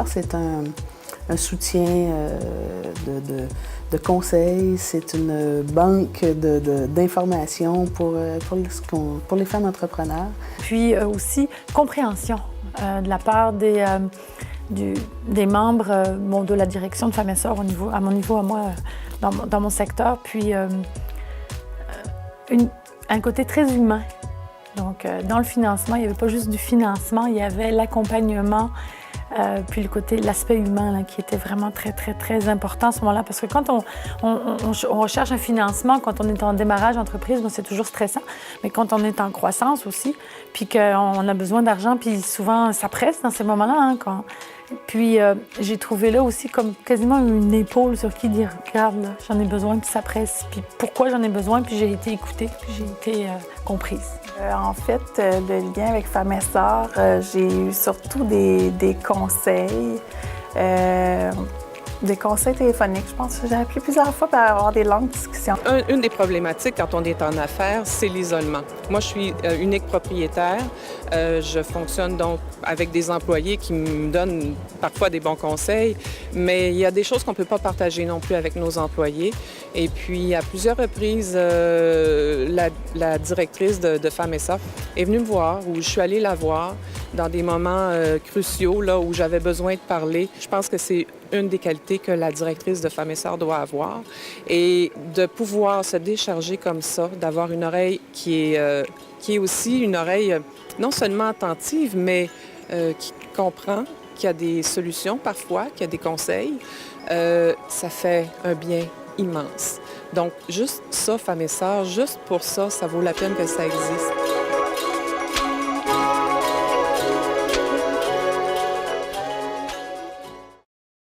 Sœurs, c'est un soutien de conseils, c'est une banque d'informations pour les femmes entrepreneurs. Puis aussi, compréhension de la part des membres de la direction de Femmes et Sœurs à mon niveau, à moi, dans mon secteur. Puis un côté très humain. Donc, dans le financement, il n'y avait pas juste du financement, il y avait l'accompagnement, puis l'aspect humain là, qui était vraiment très, très, très important à ce moment-là. Parce que quand on recherche un financement, quand on est en démarrage d'entreprise, c'est toujours stressant. Mais quand on est en croissance aussi, puis qu'on a besoin d'argent, puis souvent, ça presse dans ces moments-là. Hein, Puis, j'ai trouvé là aussi comme quasiment une épaule sur qui dire « Regarde, là, j'en ai besoin, puis ça presse. Puis pourquoi j'en ai besoin, puis j'ai été écoutée, puis j'ai été comprise. » En fait, le lien avec Femmes et Sœurs, j'ai eu surtout des conseils. Des conseils téléphoniques, je pense que j'ai appelé plusieurs fois pour avoir des longues discussions. Une des problématiques quand on est en affaires, c'est l'isolement. Moi, je suis unique propriétaire. Je fonctionne donc avec des employés qui me donnent parfois des bons conseils, mais il y a des choses qu'on ne peut pas partager non plus avec nos employés. Et puis, à plusieurs reprises, la directrice de Femmes et Sœurs est venue me voir, ou je suis allée la voir dans des moments cruciaux là, où j'avais besoin de parler. Je pense que c'est une des qualités que la directrice de Femmes et Sœurs doit avoir. Et de pouvoir se décharger comme ça, d'avoir une oreille qui est aussi une oreille non seulement attentive, mais qui comprend, qui a des solutions parfois, qui a des conseils, ça fait un bien immense. Donc, juste ça, Femmes et Sœurs, juste pour ça, ça vaut la peine que ça existe.